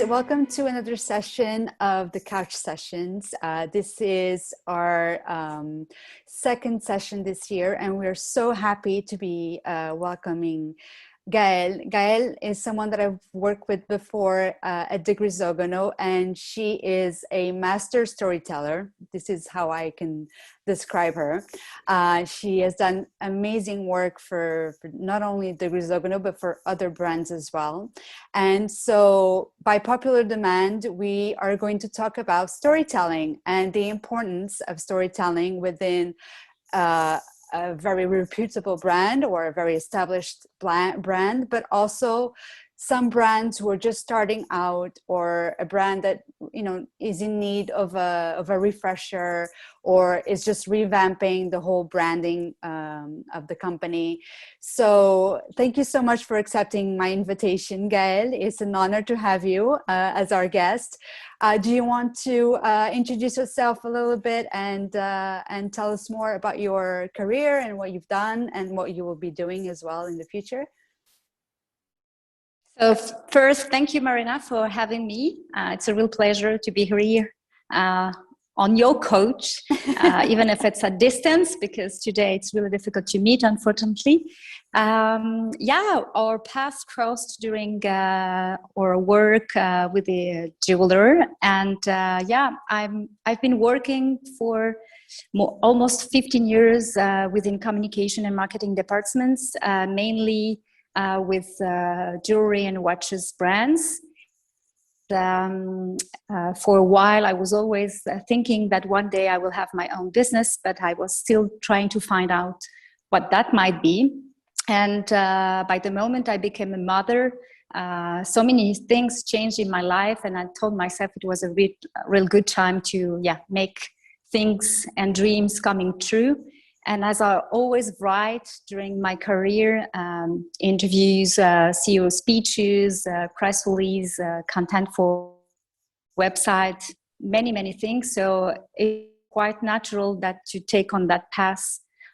welcome to another session of the Couch Sessions. This is our second session this year, and we're so happy to be welcoming Gaëlle. Gaëlle is someone that I've worked with before at Zosso, and she is a master storyteller. This is how I can describe her. She has done amazing work for not only Zosso, but for other brands as well. And so by popular demand, we are going to talk about storytelling and the importance of storytelling within a very reputable brand or a very established brand, but also some brands who are just starting out, or a brand that is in need of a refresher, or is just revamping the whole branding of the company. So thank you so much for accepting my invitation, Gaëlle. It's an honor to have you as our guest. Do you want to introduce yourself a little bit and tell us more about your career and what you've done and what you will be doing as well in the future? So first, thank you, Marina, for having me. It's a real pleasure to be here on your couch, even if it's a distance, because today it's really difficult to meet, unfortunately. Our paths crossed during our work with the jeweler, and I've been working for almost 15 years within communication and marketing departments, mainly with jewelry and watches brands. For a while, I was always thinking that one day I will have my own business, but I was still trying to find out what that might be. And by the moment I became a mother, so many things changed in my life, and I told myself it was a real good time to make things and dreams coming true. And as I always write during my career, interviews, CEO speeches, press release, content for websites, many things. So it's quite natural that to take on that path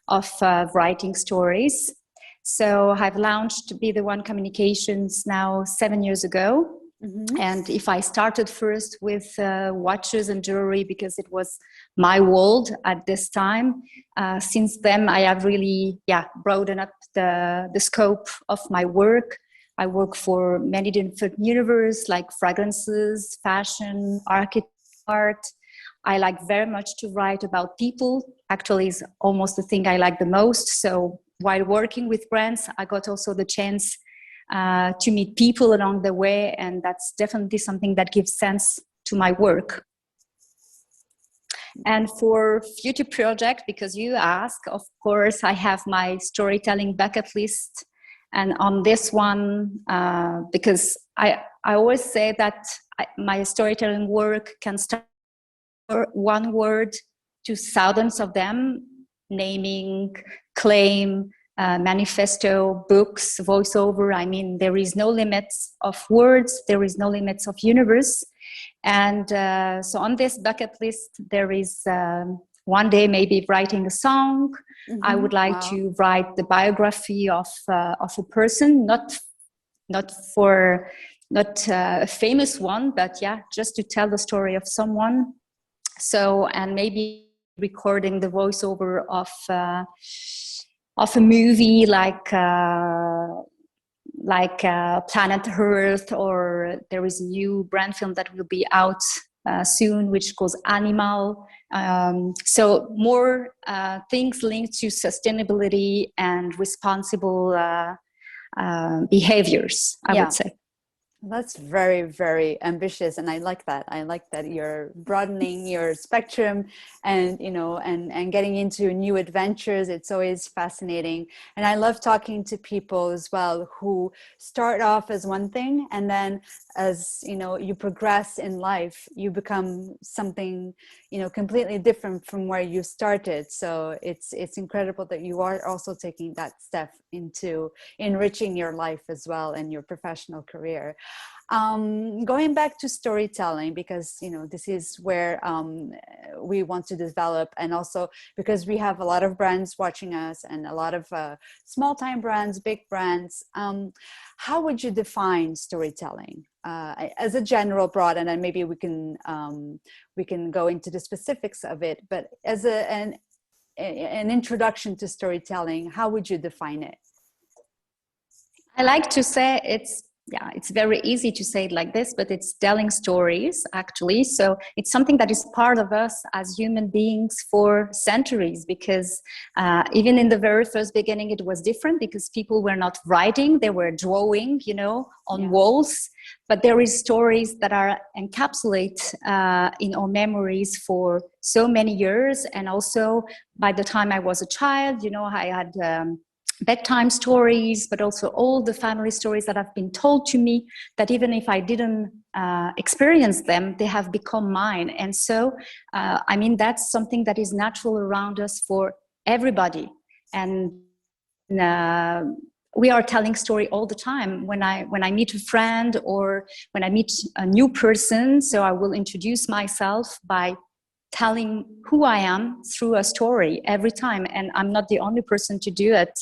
of writing stories. So I've launched Be The One Communications now 7 years ago. Mm-hmm. And if I started first with watches and jewelry because it was my world at this time, since then I have really broadened up the scope of my work. I work for many different universes like fragrances, fashion, architecture, art. I like very much to write about people. Actually, it's almost the thing I like the most. So while working with brands, I got also the chance to meet people along the way, and that's definitely something that gives sense to my work. And for future project, because you ask, of course, I have my storytelling bucket list, and on this one, because I always say that my storytelling work can start one word to thousands of them, naming, claim, manifesto, books, voiceover. I mean, there is no limits of words, there is no limits of universe. And so on this bucket list, there is one day maybe writing a song. Mm-hmm. I would like to write the biography of a person, not a famous one, but just to tell the story of someone. So, and maybe recording the voiceover of a movie like Planet Earth, or there is a new brand film that will be out soon, which calls Animal. So more things linked to sustainability and responsible behaviors, I would say. That's very, very ambitious, and I like that. I like that you're broadening your spectrum, and and getting into new adventures. It's always fascinating, and I love talking to people as well who start off as one thing, and then as you progress in life, you become something completely different from where you started. So it's incredible that you are also taking that step into enriching your life as well and your professional career. Going back to storytelling, because this is where we want to develop, and also because we have a lot of brands watching us, and a lot of small time brands, big brands. How would you define storytelling as a general broad, and then maybe we can go into the specifics of it, but as an introduction to storytelling, how would you define it? I like to say it's very easy to say it like this, but it's telling stories, actually. So it's something that is part of us as human beings for centuries, because even in the very first beginning, it was different, because people were not writing, they were drawing, on walls. But there is stories that are encapsulated in our memories for so many years. And also by the time I was a child, I had bedtime stories, but also all the family stories that have been told to me, that even if I didn't experience them, they have become mine. And so, that's something that is natural around us for everybody. And we are telling story all the time. When I meet a friend, or when I meet a new person, so I will introduce myself by telling who I am through a story every time. And I'm not the only person to do it.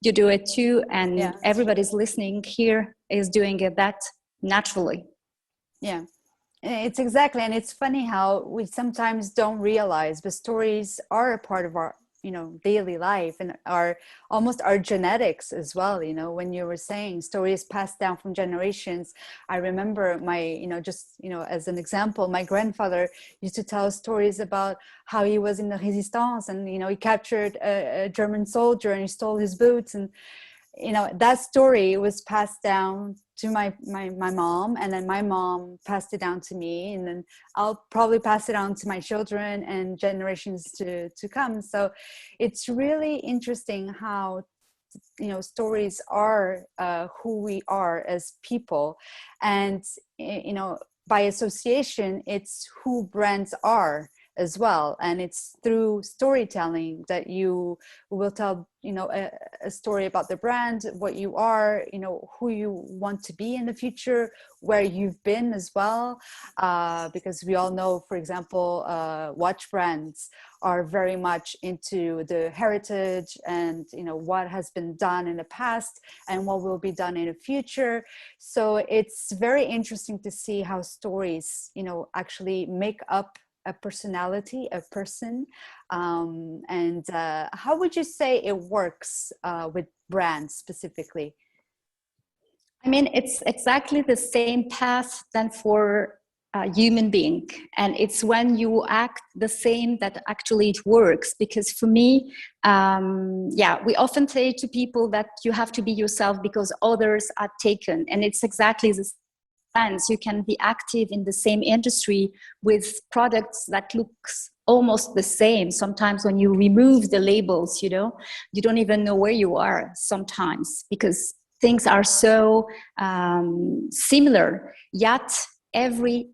You do it too, and everybody's listening here is doing it that naturally. Yeah, it's exactly. And it's funny how we sometimes don't realize, but stories are a part of our daily life, and are almost our genetics as well. When you were saying stories passed down from generations, I remember my as an example, my grandfather used to tell stories about how he was in the resistance, and he captured a German soldier and he stole his boots, and that story was passed down to my mom, and then my mom passed it down to me, and then I'll probably pass it on to my children and generations to come. So it's really interesting how stories are who we are as people, and by association it's who brands are as well. And it's through storytelling that you will tell a story about the brand, what you are, who you want to be in the future, where you've been as well, because we all know, for example, watch brands are very much into the heritage and what has been done in the past and what will be done in the future. So it's very interesting to see how stories actually make up a personality, a person. And how would you say it works with brands specifically? It's exactly the same path than for a human being. And it's when you act the same that actually it works. Because for me, we often say to people that you have to be yourself because others are taken. And it's exactly the sense. You can be active in the same industry with products that looks almost the same. Sometimes when you remove the labels, you don't even know where you are sometimes, because things are so similar. Yet every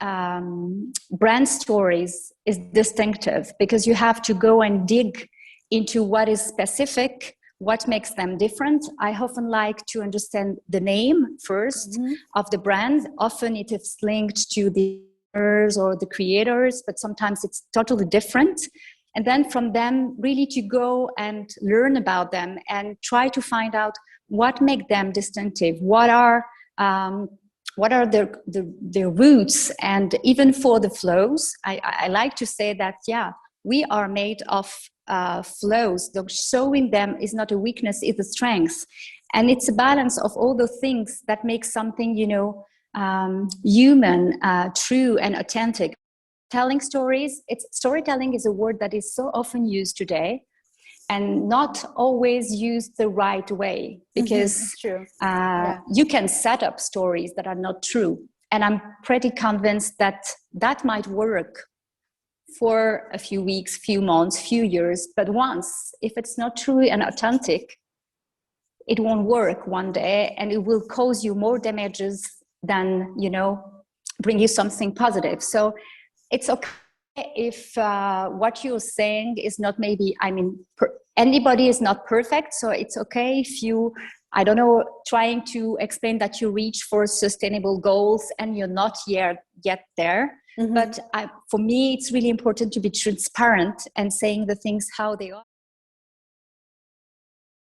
brand stories is distinctive, because you have to go and dig into what is specific, what makes them different. I often like to understand the name first of the brand. Often it is linked to the owners or the creators, but sometimes it's totally different. And then from them, really to go and learn about them and try to find out what make them distinctive, what are their roots, and even for the flows. I like to say that, we are made of flows. So showing them is not a weakness, it's a strength. And it's a balance of all the things that make something, human, true and authentic. Telling stories, storytelling is a word that is so often used today, and not always used the right way, because you can set up stories that are not true. And I'm pretty convinced that that might work for a few weeks, few months, few years, but once, if it's not true and authentic, it won't work one day, and it will cause you more damages than, bring you something positive. So it's okay if what you're saying is not maybe, anybody is not perfect, so it's okay if you I don't know, trying to explain that you reach for sustainable goals and you're not yet there. Mm-hmm. But for me, it's really important to be transparent and saying the things how they are.